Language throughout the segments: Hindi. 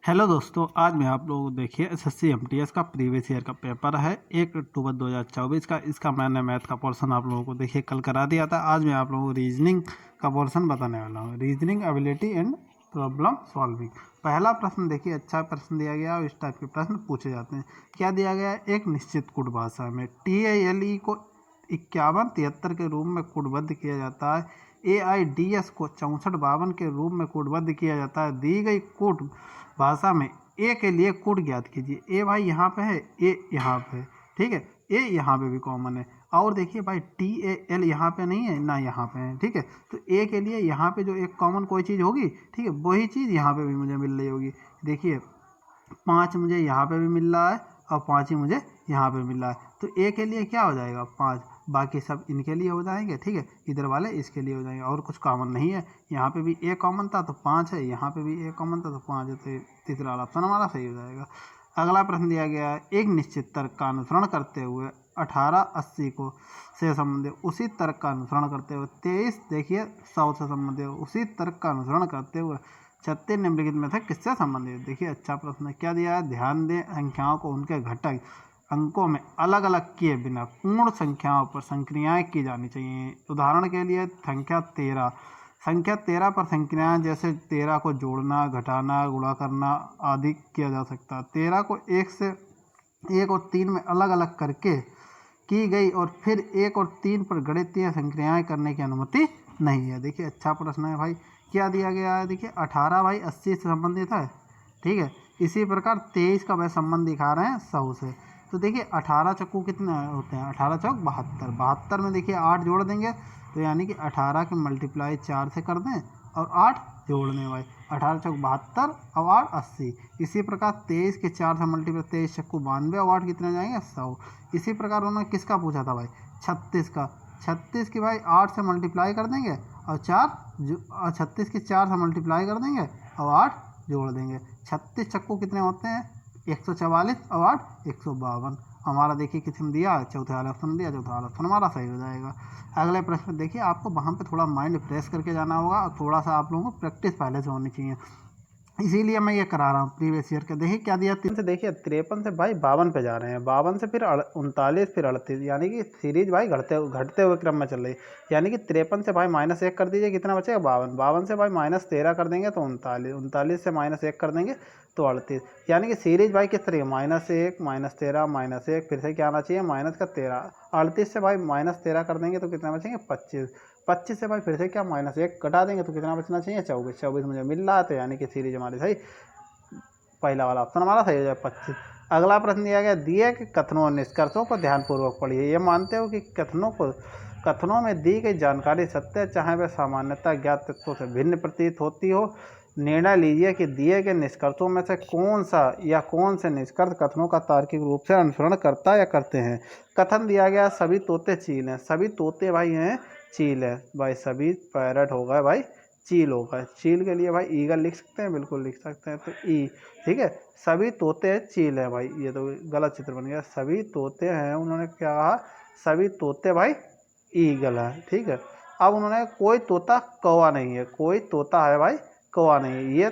हेलो दोस्तों, आज मैं आप लोगों को देखिए एसएससी एमटीएस का प्रीवियस ईयर का पेपर है 1 अक्टूबर 2024 का। इसका मैंने मैथ का पोर्शन आप लोगों को देखिए कल करा दिया था। आज मैं आप लोगों को रीजनिंग का पोर्शन बताने वाला हूँ, reasoning ability and problem solving. पहला प्रश्न देखिए, अच्छा प्रश्न दिया गया और इस टाइप के प्रश्न पूछे जाते हैं। क्या दिया गया है? एक निश्चित कूट भाषा में TALE को 5173 के रूप में कूटबद्ध किया जाता है। AIDS को 6452 के रूप में कूटबद्ध किया जाता है। दी गई कूट भाषा में ए के लिए कूट ज्ञात कीजिए। ए भाई यहाँ पे है, ए यहाँ पे है, ठीक है। ए यहाँ पे भी कॉमन है। और देखिए भाई TAL यहाँ पे नहीं है ना, यहाँ पे है, ठीक है। तो ए के लिए यहाँ पे जो एक कॉमन कोई चीज़ होगी, ठीक है, वही चीज़ यहाँ पे भी मुझे मिल रही होगी। देखिए 5 मुझे यहाँ पे भी मिल रहा है और 5 ही मुझे यहाँ पे मिल रहा है। तो ए के लिए क्या हो जाएगा? 5। बाकी सब इनके लिए हो जाएंगे, ठीक है। इधर वाले इसके लिए हो जाएंगे और कुछ कॉमन नहीं है। यहाँ पे भी ए कॉमन था तो 5 है, यहाँ पे भी ए कॉमन था तो 5 है। तो तीसरा वाला ऑप्शन हमारा सही हो जाएगा। अगला प्रश्न दिया गया है, एक निश्चित तर्क का अनुसरण करते हुए 1880 को से संबंधित उसी तर्क का अनुसरण करते हुए 23 देखिए 100 से संबंधित उसी तर्क का अनुसरण करते हुए 36 निम्नलिखित में से किससे संबंधित? देखिए अच्छा प्रश्न है। क्या दिया है? ध्यान दें, संख्याओं को उनके घटक अंकों में अलग अलग किए बिना पूर्ण संख्याओं पर संक्रियाएं की जानी चाहिए। उदाहरण के लिए संख्या 13 पर संक्रियाएं जैसे 13 को जोड़ना, घटाना, गुणा करना आदि किया जा सकता है। 13 को 1 और 3 में अलग अलग करके की गई और फिर 1 और 3 पर गणितीय संक्रियाएं करने की अनुमति नहीं है। देखिए अच्छा प्रश्न है भाई। क्या दिया गया है? देखिए 18 भाई 80 से संबंधित है, ठीक है। इसी प्रकार 23 का वह संबंध दिखा रहे हैं 100 से। तो देखिए 18 चक्कू कितने होते हैं? 18 चौक 72। 72 में देखिए 8 जोड़ देंगे तो यानी कि 18 के मल्टीप्लाई 4 से कर दें और 8 जोड़ दें भाई। 18 चौक 72 और 8 80। इसी प्रकार 23 के 4 से मल्टीप्लाई 23 चक्कू 92 और 8 कितने जाएंगे? 100। इसी प्रकार उन्होंने किसका पूछा था भाई? 36 का। 36 की भाई 8 से मल्टीप्लाई कर देंगे और 36 की 4 से मल्टीप्लाई कर देंगे और 8 जोड़ देंगे। 36 चक्कू कितने होते हैं? 144 और 8 152। हमारा देखिए किसी में दिया, चौथे वाले ऑप्शन में दिया, चौथा वाला ऑप्शन हमारा सही हो जाएगा। अगले प्रश्न देखिए, आपको वहाँ पे थोड़ा माइंड फ्रेश करके जाना होगा और थोड़ा सा आप लोगों को प्रैक्टिस पहले से होनी चाहिए, इसीलिए मैं ये करा रहा हूँ प्रीवियस ईयर के। देखिए क्या दिया, 3 से देखिए 53 से भाई 52 पे जा रहे हैं, 52 से फिर 39 फिर 38, यानी कि सीरीज भाई घटते हुए क्रम में चल रही है। यानी कि 53 से भाई -1 कर दीजिए, कितना बचेगा? 52। 52 से भाई -13 कर देंगे तो 39, 39 से -1 कर देंगे तो 38। यानी कि सीरीज भाई किस तरीके? -1 -13 -1, फिर से क्या आना चाहिए? माइनस का 13। 38 से भाई -13 कर देंगे तो कितना बचेंगे? 25। 25 से भाई फिर से क्या? -1 घटा देंगे तो कितना बचना चाहिए? 24। 24 मुझे मिल रहा है तो यानी कि सीरीज हमारी सही, पहला वाला ऑप्शन हमारा सही हो जाए 25। अगला प्रश्न दिया गया, दिए के कथनों और निष्कर्षों को ध्यानपूर्वक पढ़िए। ये मानते हो कि कथनों में दी गई जानकारी सत्य, चाहे वह सामान्यतः ज्ञात तत्वों से भिन्न प्रतीत होती हो। निर्णय लीजिए कि दिए गए निष्कर्षों में से कौन सा या कौन से निष्कर्ष कथनों का तार्किक रूप से अनुसरण करता या करते हैं। कथन दिया गया, सभी तोते चील हैं। सभी तोते भाई हैं चील है भाई। सभी पैरट होगा भाई चील होगा। चील के लिए भाई ईगल लिख सकते हैं, बिल्कुल लिख सकते हैं, तो ई, ठीक है। सभी तोते चील है भाई, ये तो गलत चित्र बन गया। सभी तोते हैं, उन्होंने क्या कहा? सभी तोते भाई ईगल है, ठीक है। अब उन्होंने कोई तोता कौवा नहीं है, कोई तोता है भाई कौवा नहीं है, ये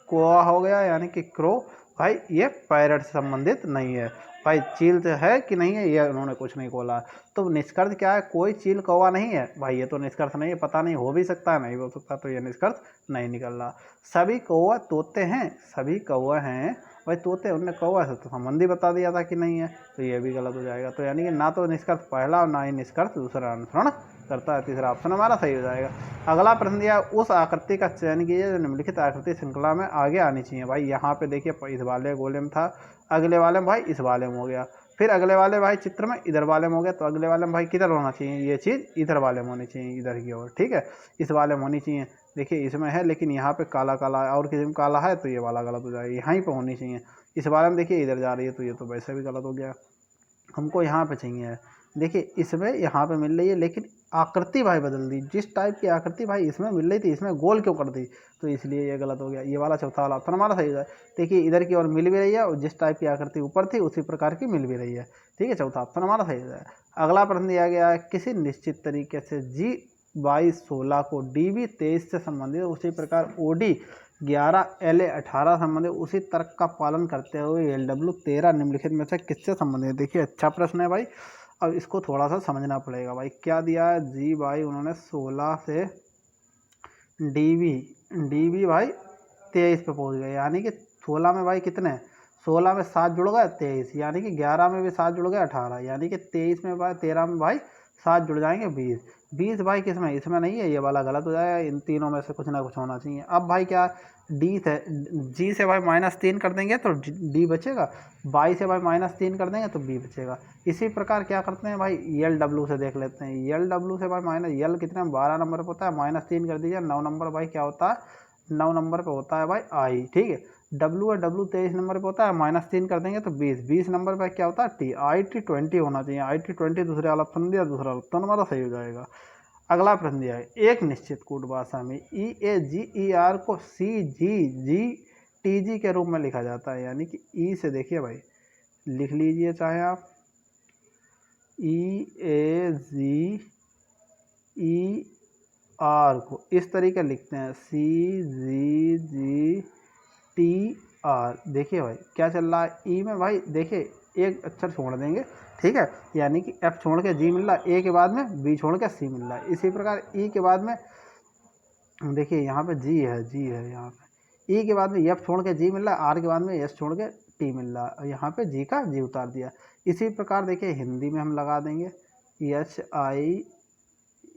कौवा हो गया यानी कि क्रो भाई, ये पैरट से संबंधित नहीं है भाई। चील तो है कि नहीं है, ये उन्होंने कुछ नहीं बोला। तो निष्कर्ष क्या है? कोई चील कौवा नहीं है भाई, ये तो निष्कर्ष नहीं है। पता नहीं, हो भी सकता है, नहीं हो सकता, तो ये निष्कर्ष नहीं निकल रहा। सभी कौवा तोते हैं, सभी कौवा हैं भाई तोते, उनने कौवा से तो संबंधी बता दिया था कि नहीं है, तो ये भी गलत हो जाएगा। तो यानी कि ना तो निष्कर्ष पहला और ना ही निष्कर्ष दूसरा अनुसरण करता है। तीसरा ऑप्शन हमारा सही हो जाएगा। अगला प्रश्न दिया, उस आकृति का चयन कीजिए जो निम्नलिखित आकृति श्रृंखला में आगे आनी चाहिए। भाई यहाँ पे देखिए इस वाले गोले में था, अगले वाले में भाई इस वाले में हो गया, फिर अगले वाले भाई चित्र में इधर वाले में हो गया, तो अगले वाले में भाई किधर होना चाहिए? ये चीज़ इधर वाले में होनी चाहिए, इधर की ओर, ठीक है, इस वाले में होनी चाहिए। देखिए इसमें है लेकिन यहाँ पे काला काला और किसी में काला है, तो ये वाला गलत हो जाएगा। यहाँ पे होनी चाहिए, इस वाले में देखिए इधर जा रही है, तो ये तो वैसे भी गलत हो गया। हमको यहाँ पे चाहिए, देखिए इसमें यहाँ पे मिल रही है लेकिन आकृति भाई बदल दी। जिस टाइप की आकृति भाई इसमें मिल रही थी, इसमें गोल क्यों कर दी? तो इसलिए ये गलत हो गया। ये वाला चौथा वाला ऑप्शन हमारा सही है। देखिए इधर की ओर मिल भी रही है और जिस टाइप की आकृति ऊपर थी उसी प्रकार की मिल भी रही है, ठीक है, चौथा ऑप्शन हमारा सही है। अगला प्रश्न दिया गया है, किसी निश्चित तरीके से G2216 को DB23 से संबंधित उसी प्रकार OD 11 LA 18 संबंधित उसी तर्क का पालन करते हुए LW 13 निम्नलिखित में से किससे संबंधित है। देखिए अच्छा प्रश्न है भाई। अब इसको थोड़ा सा समझना पड़ेगा भाई। क्या दिया है जी भाई, उन्होंने 16 से डीवी भाई 23 पे पहुंच गए, यानी कि 16 में भाई कितने, 16 में 7 जुड़ गए 23, यानी कि 11 में भी 7 जुड़ गए 18, यानी कि 23 में भाई 13 में भाई 7 जुड़ जाएंगे 20। 20 भाई किसमें, इसमें नहीं है, ये वाला गलत हो जाएगा। इन तीनों में से कुछ ना कुछ होना चाहिए। अब भाई क्या डी से जी से भाई -3 कर देंगे तो डी बचेगा, बाई से भाई -3 कर देंगे तो बी बचेगा। इसी प्रकार क्या करते हैं भाई, LW से देख लेते हैं। LW से भाई माइनस यल कितने 12 नंबर पर होता है, -3 कर दीजिए, 9 नंबर भाई क्या होता है, 9 नंबर पे होता है भाई आई, ठीक है। डब्लू है, डब्लू 23 नंबर पे होता है, -3 कर देंगे तो 20, 20 नंबर पे क्या होता है टी, IT 20 होना चाहिए। IT 20 दूसरे वाला ऑप्शन दिया, दूसरा ऑप्शन हमारा सही हो जाएगा। अगला प्रश्न दिया है, एक निश्चित कूट भाषा में EAGER को CGGTG के रूप में लिखा जाता है, यानी कि ई से देखिए भाई लिख लीजिए चाहे आप, EAGER को इस तरीके लिखते हैं CGGTR। देखिए भाई क्या चल रहा है, ई में भाई देखिए एक अक्षर छोड़ देंगे, ठीक है, यानी कि एफ छोड़ के जी मिल रहा है, ए के बाद में बी छोड़ के सी मिल रहा है। इसी प्रकार ई के बाद में देखिए यहाँ पे जी है यहाँ पे, ई के बाद में एफ छोड़ के जी मिल रहा है, आर के बाद में एस छोड़ के टी मिल रहा है, और यहाँ पे जी का जी उतार दिया। इसी प्रकार देखिए हिंदी में हम लगा देंगे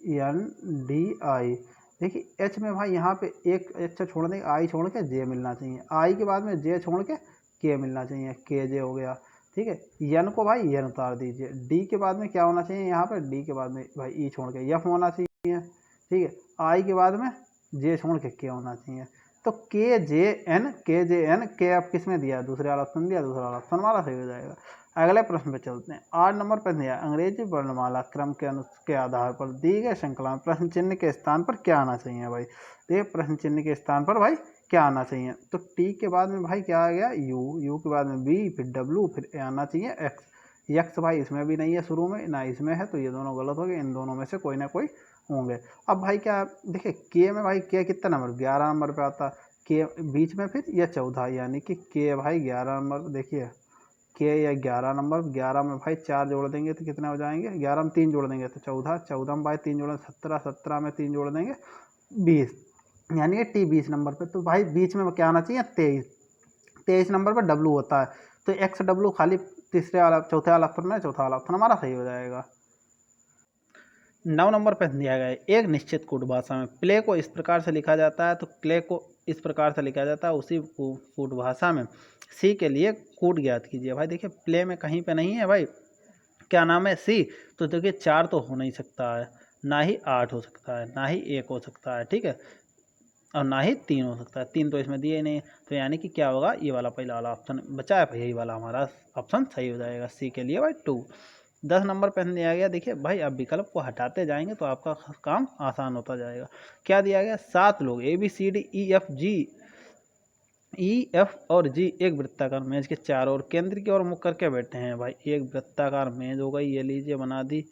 HINDI। देखिए एच में भाई यहाँ पे एक अच्छा छोड़ देंगे, आई छोड़ के जे मिलना चाहिए, आई के बाद में जे छोड़ के के मिलना चाहिए, के जे हो गया, ठीक है। यन को भाई यन उतार दीजिए, डी के बाद में क्या होना चाहिए, यहाँ पे डी के बाद में भाई ई छोड़ के यफ होना चाहिए, ठीक है। आई के बाद में जे छोड़ के होना चाहिए, तो KJN के एफ किस में दिया, दूसरे वाला ऑप्शन दिया, दूसरा वाला ऑप्शन हमारा सही हो जाएगा। अगले प्रश्न पे चलते हैं। 8 नंबर पर दिया, अंग्रेजी वर्णमाला क्रम के आधार पर दी गए श्रृंखला में प्रश्न चिन्ह के स्थान पर क्या आना चाहिए भाई। देखिए प्रश्न चिन्ह के स्थान पर भाई क्या आना चाहिए, तो टी के बाद में भाई क्या आ गया यू के बाद में बी, फिर डब्ल्यू, फिर आना चाहिए एक्स। यक्स भाई इसमें भी नहीं है शुरू में, ना इसमें है, तो ये दोनों गलत हो गए, इन दोनों में से कोई ना कोई होंगे। अब भाई क्या देखिए के में भाई के कितना नंबर, 11 नंबर पे आता, के बीच में फिर यह 14, यानी कि के भाई 11 नंबर, देखिए के या 11 नंबर, 11 में भाई 4 जोड़ देंगे तो कितने हो जाएंगे, 11 में 3 जोड़ देंगे तो 14, 14 में भाई 3 जोड़ 17, 17 में 3 जोड़ देंगे 20, यानी कि टी 20 नंबर पे। तो भाई बीच में क्या आना चाहिए 23, 23 नंबर पर डब्लू होता है, तो एक्स डब्लू खाली तीसरे वाला चौथे वाला ऑप्शन में, चौथा वाला ऑप्शन हमारा सही हो जाएगा। 9 नंबर पर दिया गया है, एक निश्चित कूट भाषा में प्ले को इस प्रकार से लिखा जाता है, तो प्ले को इस प्रकार से लिखा जाता है, उसी कूट भाषा में सी के लिए कूट ज्ञात कीजिए। भाई देखिए प्ले में कहीं पे नहीं है भाई, क्या नाम है सी, तो देखिए 4 तो हो नहीं सकता है, ना ही 8 हो सकता है, ना ही 1 हो सकता है, ठीक है, और ना ही 3 हो सकता है, 3 तो इसमें दिए नहीं, तो यानी कि क्या होगा, ये वाला पहला वाला ऑप्शन बचा है, यही वाला हमारा ऑप्शन सही हो जाएगा, सी के लिए भाई 2। 10 नंबर पर दिया गया, देखिए भाई अब विकल्प को हटाते जाएंगे तो आपका काम आसान होता जाएगा। क्या दिया गया, 7 लोग ABCDEF और जी एक वृत्ताकार मेज के चारों ओर केंद्र की ओर मुख करके बैठे हैं। भाई एक वृत्ताकार मेज हो गई, ये लीजिए बना दी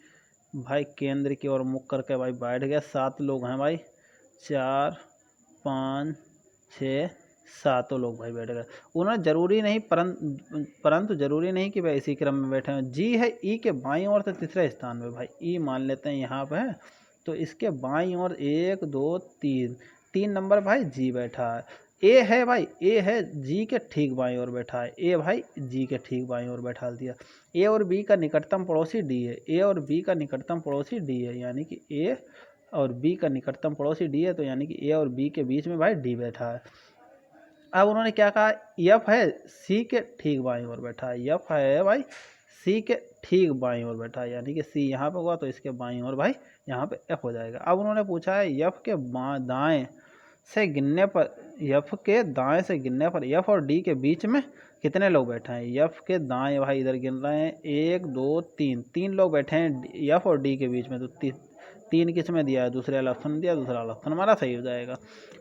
भाई, केंद्र की ओर मुख करके भाई बैठ गया, 7 लोग हैं भाई, 4 5 6 7 लोग भाई बैठ गए। उन्होंने जरूरी नहीं परंतु जरूरी नहीं कि भाई इसी क्रम में बैठे हैं। जी है ई के बाईं ओर से तीसरे स्थान में, भाई ई मान लेते हैं यहाँ पे है, तो इसके बाईं ओर 1 2 3 नंबर भाई जी बैठा है। ए है भाई, ए है जी के ठीक बाईं ओर बैठा है, ए भाई जी के ठीक बाईं ओर बैठा दिया। ए और बी का निकटतम पड़ोसी डी है, ए और बी का निकटतम पड़ोसी डी है, यानी कि ए और बी का निकटतम पड़ोसी डी है, तो यानी कि ए और बी के बीच में भाई डी बैठा है। अब उन्होंने क्या कहा, एफ है सी के ठीक बाईं ओर बैठा है, एफ है भाई सी के ठीक बाईं ओर बैठा है, यानी कि सी यहाँ पे हुआ तो इसके बाईं ओर भाई यहाँ पे एफ हो जाएगा। अब उन्होंने पूछा है एफ के दाएं से गिनने पर, एफ के दाएं से गिनने पर एफ और डी के बीच में कितने लोग बैठे हैं। एफ के दाएं भाई इधर गिन रहे हैं, 1 2 3 लोग बैठे हैं एफ और डी के बीच में, तो 3 किस में दिया है, दूसरे वाला ऑप्शन दिया, दूसरा वाला ऑप्शन हमारा सही हो जाएगा।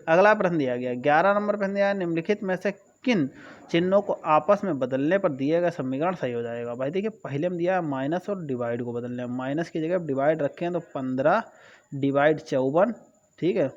अगला प्रश्न दिया गया 11 नंबर प्रश्न दिया है, निम्नलिखित में से किन चिन्हों को आपस में बदलने पर दिए गए समीकरण सही हो जाएगा। भाई देखिए पहले में दिया है माइनस और डिवाइड को बदलने, माइनस की जगह डिवाइड रखे हैं, तो 15 डिवाइड 54, ठीक है,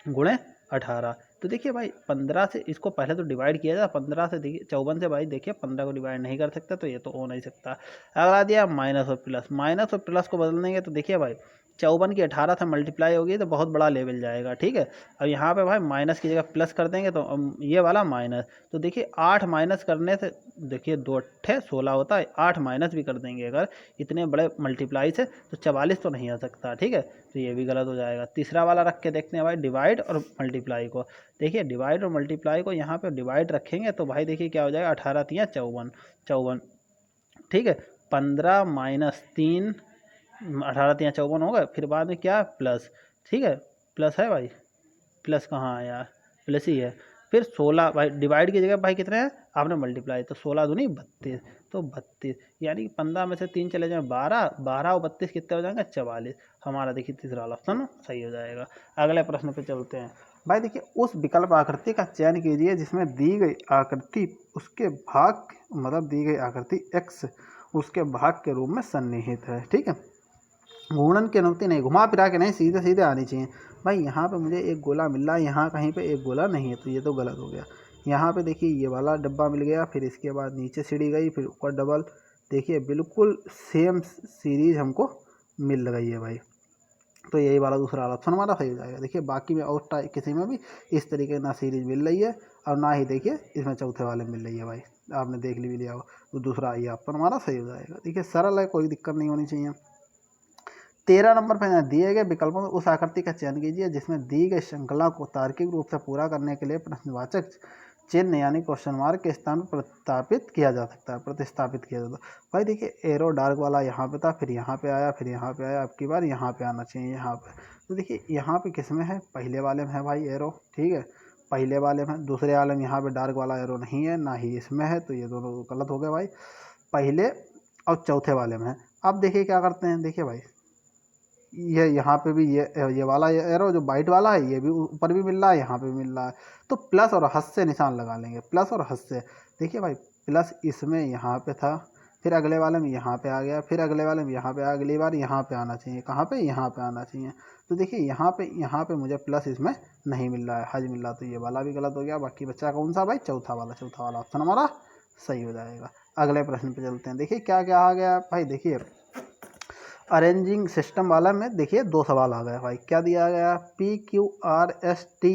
गुणे 18, तो देखिए भाई 15 से इसको पहले तो डिवाइड किया जाए, 15 से देखिए 54 से भाई देखिए 15 को डिवाइड नहीं कर सकता, तो ये तो हो नहीं सकता। अगला दिया माइनस और प्लस, माइनस और प्लस को बदल देंगे तो देखिए भाई 54 की 18 से मल्टीप्लाई होगी तो बहुत बड़ा लेवल जाएगा, ठीक है। अब यहाँ पे भाई माइनस की जगह प्लस कर देंगे तो ये वाला माइनस, तो देखिए 8 माइनस करने से देखिए 2 अट्ठे 16 होता है, 8 माइनस भी कर देंगे अगर इतने बड़े मल्टीप्लाई से तो 44 तो नहीं आ सकता, ठीक है, तो ये भी गलत हो जाएगा। तीसरा वाला रख के देखते हैं भाई डिवाइड और मल्टीप्लाई को। देखिए डिवाइड और मल्टीप्लाई को यहाँ पे डिवाइड रखेंगे तो भाई देखिए क्या हो जाएगा, 18 तियाँ 54, 54, ठीक है। 15 माइनस 3, 18 तियाँ 54 हो गए, फिर बाद में क्या प्लस, ठीक है, प्लस है भाई, प्लस कहाँ है यार, प्लस ही है। फिर 16 भाई डिवाइड की जगह भाई कितने हैं, आपने मल्टीप्लाई, तो 16 दूनी 32, तो 32 यानी कि 15 में से 3 चले जाए 12, 12 और 32 कितने हो जाएंगे 44। हमारा देखिए तीसरा ऑप्शन सही हो जाएगा। अगले प्रश्न पे चलते हैं भाई। देखिए उस विकल्प आकृति का चयन कीजिए जिसमें दी गई आकृति उसके भाग मतलब दी गई आकृति x उसके भाग के रूप में सन्निहित है, ठीक है। घूर्णन की अनुमति नहीं, घुमा फिरा के नहीं, सीधे सीधे आनी चाहिए। भाई यहाँ पे मुझे एक गोला मिल रहा है, यहाँ कहीं पे एक गोला नहीं है, तो ये तो गलत हो गया। यहाँ पे देखिए ये वाला डब्बा मिल गया, फिर इसके बाद नीचे सीढ़ी गई, फिर ऊपर डबल, देखिए बिल्कुल सेम सीरीज हमको मिल गई है भाई, तो यही वाला दूसरा ऑप्शन हमारा सही हो जाएगा। देखिए बाकी में और किसी में भी इस तरीके ना सीरीज मिल रही है और ना ही देखिए इसमें चौथे वाले मिल रही है भाई, आपने देख भी लिया हो, तो दूसरा ये ऑप्शन हमारा सही हो जाएगा। देखिए सरल है, कोई दिक्कत नहीं होनी चाहिए। 13 नंबर पर दिए गए विकल्पों में उस आकृति का चयन कीजिए जिसमें दी गई श्रृंखला को तार्किक रूप से पूरा करने के लिए प्रश्नवाचक चिन्ह यानी क्वेश्चन मार्क के स्थान पर प्रतिस्थापित किया जा सकता है। भाई देखिए एरो डार्क वाला यहाँ पे था, फिर यहाँ पे आया, फिर यहाँ पे आया, अब की बार यहाँ पे आना चाहिए यहाँ पे। तो देखिए यहाँ पे किस में है, पहले वाले में है भाई एरो, ठीक है, पहले वाले में। दूसरे वाले में यहाँ पे डार्क वाला एरो नहीं है, ना ही इसमें है, तो ये दोनों गलत हो गए भाई। पहले और चौथे वाले में है। अब देखिए क्या करते हैं, देखिए भाई ये यहाँ पे भी ये वाला ये एरो जो वाइट वाला है ये भी ऊपर भी मिल रहा है, यहाँ पे भी मिल रहा है, तो प्लस और हद से निशान लगा लेंगे, प्लस और हद से। देखिए भाई प्लस इसमें यहाँ पे था, फिर अगले वाले में यहाँ पे आ गया, फिर अगले वाले में यहाँ पे आ, अगली बार यहाँ पे आना चाहिए, कहाँ पे, यहाँ पे आना चाहिए। तो देखिए यहाँ पे मुझे प्लस इसमें नहीं मिल रहा है, हज मिल रहा, तो ये वाला भी गलत हो गया। बाकी बच्चा कौन सा भाई, चौथा वाला ऑप्शन हमारा सही हो जाएगा। अगले प्रश्न पे चलते हैं। देखिए क्या क्या आ गया भाई, देखिए अरेंजिंग सिस्टम वाला में देखिए 2 सवाल आ गया भाई। क्या दिया गया, PQRST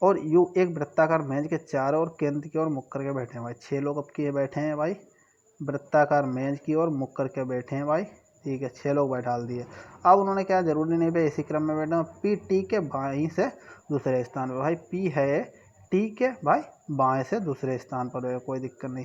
और U एक वृत्ताकार मेज के चारों ओर केंद्र की ओर मुख करके बैठे हैं भाई। 6 लोग अब किए बैठे हैं भाई, वृत्ताकार मेज की ओर मुख करके बैठे हैं भाई, ठीक है, 6 लोग बैठा दिए। अब उन्होंने क्या, जरूरी नहीं भाई इसी क्रम में बैठना, PT के बाएं से दूसरे स्थान पर भाई, P है T के भाई बाएं से दूसरे स्थान पर है, कोई दिक्कत नहीं।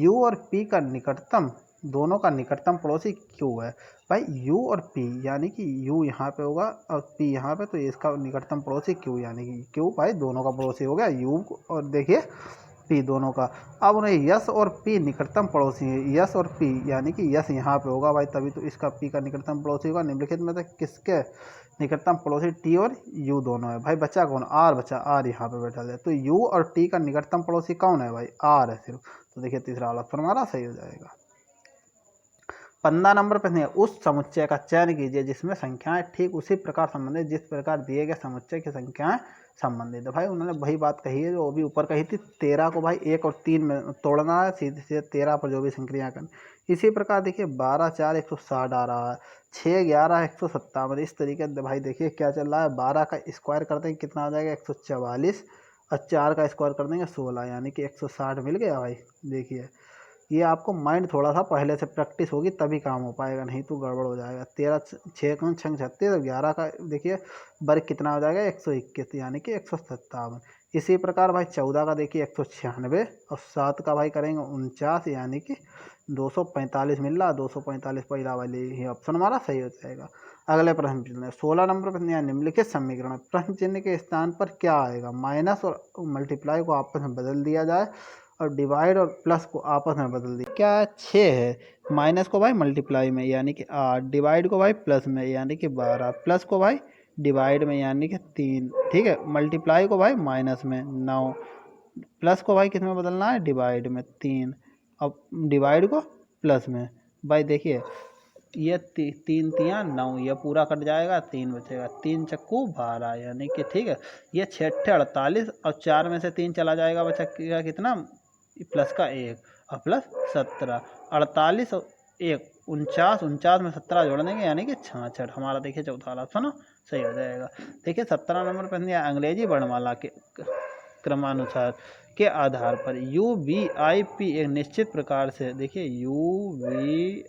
U और P का निकटतम, दोनों का निकटतम पड़ोसी Q है भाई। U और P यानी कि U यहाँ पे होगा और P यहाँ पे, तो इसका निकटतम पड़ोसी Q यानी कि Q भाई दोनों का पड़ोसी हो गया U और देखिए P दोनों का। अब उन्हें यस और P निकटतम पड़ोसी है, यस और P यानी कि यस यहाँ पे होगा भाई, तभी तो इसका P का निकटतम पड़ोसी होगा। निम्नलिखित में से किसके निकटतम पड़ोसी T और U दोनों है भाई। बच्चा कौन, R, बच्चा R यहाँ पे बैठा है, तो U और T का निकटतम पड़ोसी कौन है भाई, R है सिर्फ। तो देखिए तीसरा वाला ऑप्शन हमारा सही हो जाएगा। 15 नंबर पर उस समुच्चय का चयन कीजिए जिसमें संख्याएं ठीक उसी प्रकार संबंधित जिस प्रकार दिए गए समुच्चय की संख्याएं संबंधित है। भाई उन्होंने वही बात कही है जो अभी ऊपर कही थी, 13 को भाई 1 और 3 में तोड़ना है, सीधे सीधे 13 पर जो भी संक्रिया करनी। इसी प्रकार देखिए 12 4 160 आ रहा है, 6 11 157, इस तरीके से भाई देखिए क्या चल रहा है। 12 का स्क्वायर कर देंगे कितना आ जाएगा 144, और 4 का स्क्वायर कर देंगे 16 यानी कि 160 मिल गया भाई। देखिए ये आपको माइंड थोड़ा सा पहले से प्रैक्टिस होगी तभी काम हो पाएगा, नहीं तो गड़बड़ हो जाएगा। 13 6 6 36, 11 का देखिए वर्ग कितना हो जाएगा 121 यानी कि 157। इसी प्रकार भाई 14 का देखिए 196 और 7 का भाई करेंगे 49 यानी कि 245 मिल रहा, 245 पहला वाले ही ऑप्शन हमारा सही हो जाएगा। अगले प्रश्न चिन्ह 16 नंबर प्रश्न, निम्नलिखित समीकरण प्रश्न चिन्ह के स्थान पर क्या आएगा, माइनस और मल्टीप्लाई को आपस में बदल दिया जाए और डिवाइड और प्लस को आपस में बदल दिया। क्या 6 है, माइनस को भाई मल्टीप्लाई में यानी कि 8, डिवाइड को भाई प्लस में यानी कि 12, प्लस को भाई डिवाइड में यानी कि 3, ठीक है, मल्टीप्लाई को भाई माइनस में 9, प्लस को भाई किस में बदलना है, डिवाइड में 3, अब डिवाइड को प्लस में। भाई देखिए ये तीन तियाँ 9, ये पूरा कट जाएगा, 3 बचेगा, 3 चक्कू 12, यानी कि ठीक है। ये 6 48 और 4 में से 3 चला जाएगा, बचेगा कितना, प्लस का 1 और प्लस 17, 48 और 1 49, 49 में 17 जोड़ देंगे यानी कि 66। हमारा देखिए चौथा वाला ऑप्शन सही हो जाएगा। देखिए 17 नंबर पर दिया, अंग्रेजी वर्णमाला के क्रमानुसार के आधार पर UVIP एक निश्चित प्रकार से, देखिए UVIP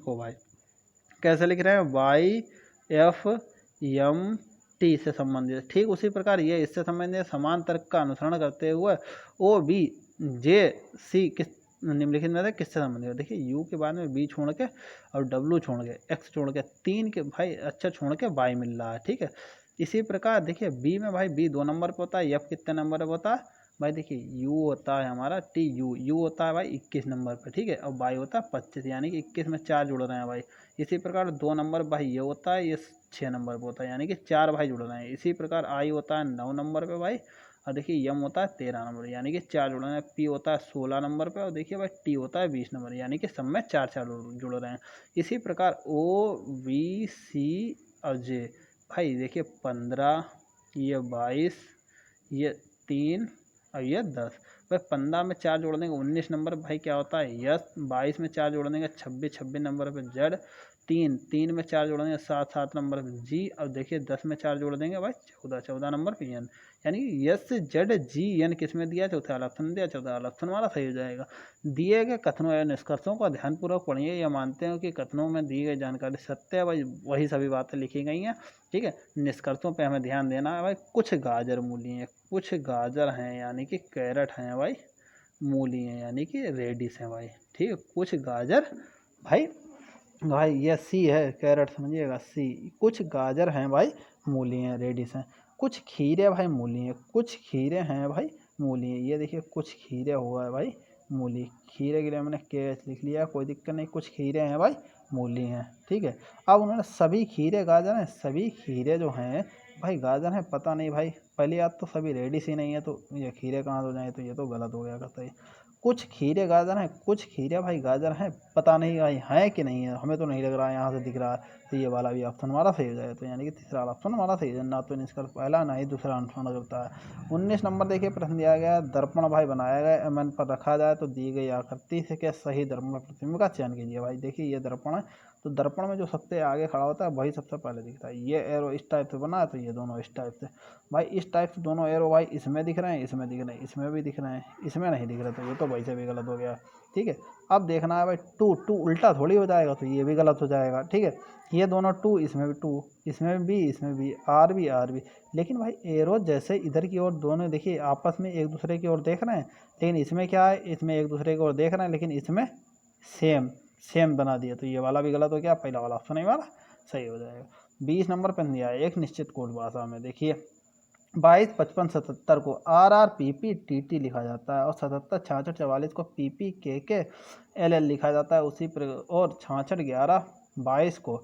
को भाई कैसे लिख रहे हैं, YFMT से संबंधित, ठीक उसी प्रकार ये इससे संबंधित समान तर्क का अनुसरण करते हुए OBJC किस निम्नलिखित में से किससे संबंधित है। देखिए यू के बाद में बी छोड़ के और डब्लू छोड़ के एक्स छोड़ के 3 के भाई अच्छा छोड़ के वाई मिल रहा है, ठीक है। इसी प्रकार देखिए बी में भाई बी 2 नंबर पर होता है, एफ कितने नंबर पर होता है भाई, देखिए यू होता है हमारा यू होता है भाई 21 नंबर पर, ठीक है, और वाई होता है 25, यानी कि 21 में 4 जुड़ रहे हैं भाई। इसी प्रकार 2 नंबर भाई ये होता है, ये 6 नंबर पर होता है, यानी कि 4 भाई जुड़ रहे हैं। इसी प्रकार आई होता है 9 नंबर पे भाई, और देखिए यम होता है 13 नंबर, यानी कि 4 जुड़ रहे हैं। पी होता है 16 नंबर पे, और देखिए भाई टी होता है 20 नंबर, यानी कि सब में 4 जुड़ रहे हैं। इसी प्रकार OBC और जे भाई देखिए 15, ये 22, ये 3 और ये 10 भाई। 15 में 4 जोड़ देंगे 19 नंबर भाई क्या होता है यस, 22 में 4 जोड़ देंगे 26 नंबर पे जेड, 3 में 4 जोड़ देंगे 7 नंबर पे जी, और देखिए 10 में 4 जोड़ देंगे भाई 14 नंबर पे एन, यानी कि यस जेड जी एन किस में दिया, चौथा वाला ऑप्शन दिया, चौथा वाला ऑप्शन हमारा सही हो जाएगा। दिए गए कथनों एवं निष्कर्षों को ध्यानपूर्वक पढ़िए, यह मानते हैं कि कथनों में दी गई जानकारी सत्य है भाई, वही सभी बातें लिखी गई हैं, ठीक है। निष्कर्षों पे हमें ध्यान देना है भाई। कुछ गाजर मूली हैं, कुछ गाजर हैं यानी कि कैरेट हैं भाई, मूली हैं यानी कि रेडिस हैं भाई, ठीक है। कुछ गाजर भाई भाई ये सी है, कैरेट समझिएगा सी, कुछ गाजर हैं भाई, मूली हैं रेडिस हैं। कुछ खीरे भाई मूली हैं, कुछ खीरे हैं भाई मूली हैं, ये देखिए कुछ खीरे हुआ है भाई मूली, खीरे के लिए मैंने के लिख लिया, कोई दिक्कत नहीं, कुछ खीरे हैं भाई मूली हैं, ठीक है। अब उन्होंने सभी खीरे गाजर हैं, सभी खीरे जो हैं भाई गाजर हैं, पता नहीं भाई, पहली बात तो सभी रेडिस ही नहीं है, तो ये खीरे कहाँ हो जाए, तो ये तो गलत हो गया कहता है। कुछ खीरे गाजर हैं, कुछ खीरे भाई गाजर हैं, पता नहीं भाई हैं कि नहीं है, हमें तो नहीं लग रहा है, यहाँ से दिख रहा है, तो ये वाला भी ऑप्शन हमारा सही हो जाएगा, तो यानी कि तीसरा वाला ऑप्शन हमारा सही है, ना तो निष्कर्ष पहला ना ही दूसरा अनुसरण करता है। 19 नंबर देखिए प्रश्न दिया गया है, दर्पण भाई बनाया गया एमएन पर रखा जाए तो दी गई आकृति से क्या सही दर्पण प्रतिबिंब का चयन कीजिए। भाई देखिए ये दर्पण है, तो दर्पण में जो सबसे आगे खड़ा होता है वही सबसे पहले दिखता है। ये एरो इस टाइप से बना है, तो ये दोनों इस टाइप से भाई, इस टाइप से दोनों एरो भाई इसमें दिख रहे हैं, इसमें दिख रहे हैं, इसमें भी दिख रहे हैं, इसमें नहीं दिख रहे, तो ये तो वैसे भी गलत हो गया, ठीक है। अब देखना है भाई टू उल्टा थोड़ी हो जाएगा, तो ये भी गलत हो जाएगा, ठीक है। ये दोनों 2, इसमें भी 2, इसमें भी आर भी, लेकिन भाई एरो जैसे इधर की ओर दोनों देखिए आपस में एक दूसरे की ओर देख रहे हैं, लेकिन इसमें क्या है, इसमें एक दूसरे की ओर देख रहे हैं, लेकिन इसमें सेम बना दिया, तो ये वाला भी गलत हो गया, पहला वाला ऑप्शन ही वाला सही हो जाएगा। 20 नंबर पर दिया है, एक निश्चित कोड भाषा में देखिए 22, 55, 77 को RRPPTT लिखा जाता है, और 77, 66, 44 को PPKKLL लिखा जाता है उसी पर, और 66, 11, 22 को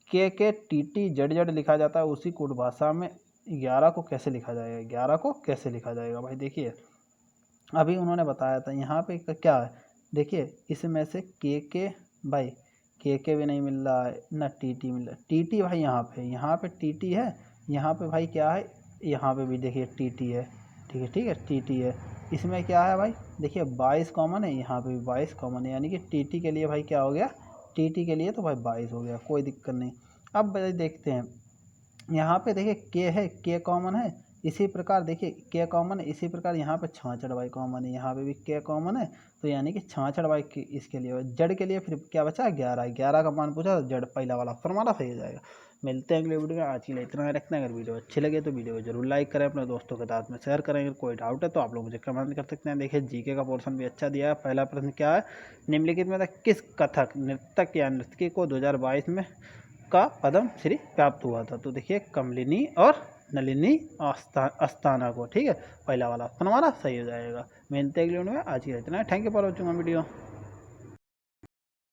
KKTTZZ लिखा जाता है उसी कोड भाषा में। 11 को कैसे लिखा जाएगा, 11 को कैसे लिखा जाएगा भाई, देखिए अभी उन्होंने बताया था, यहाँ पे क्या है, देखिए इसमें से के भाई के भी नहीं मिल रहा है, ना टी मिल रहा है, टी भाई यहाँ पे टी है, यहाँ पे भाई क्या है, यहाँ पे भी देखिए टी है, ठीक है टी है। इसमें क्या है भाई, देखिए 22 कॉमन है, यहाँ पे भी 22 कॉमन है, यानी कि टी के लिए भाई क्या हो गया, टी के लिए तो भाई 22 हो गया, कोई दिक्कत नहीं। अब भाई देखते हैं, यहाँ पे देखिए के है, के कॉमन है, इसी प्रकार देखिए के कॉमन है, इसी प्रकार यहाँ पे 66 बाई कॉमन है, यहाँ पे भी के कॉमन है, तो यानी कि 66 बाई इसके लिए, जड़ के लिए फिर क्या बचा 11, 11 का मान पूछा, जड़ पहला वाला ऑप्शन हमारा सही हो जाएगा। मिलते हैं अगले वीडियो में, आज के लिए इतना रखते हैं। अगर वीडियो अच्छी लगे तो वीडियो को जरूर लाइक करें, अपने दोस्तों के साथ में शेयर करें। अगर कोई डाउट है तो आप लोग मुझे कमेंट कर सकते हैं। देखिए जीके का पोर्शन भी अच्छा दिया है। पहला प्रश्न क्या है, निम्नलिखित में किस कथक नृतक या नर्तकी को 2022 में का पद्म श्री प्राप्त हुआ था, तो देखिए कमलिनी और नलिनी अस्थाना को, ठीक है, पहला वाला ऑप्शन हमारा सही हो जाएगा। मिलते हैं अगले वीडियो में, आज की इतना है। Thank you for watching my video.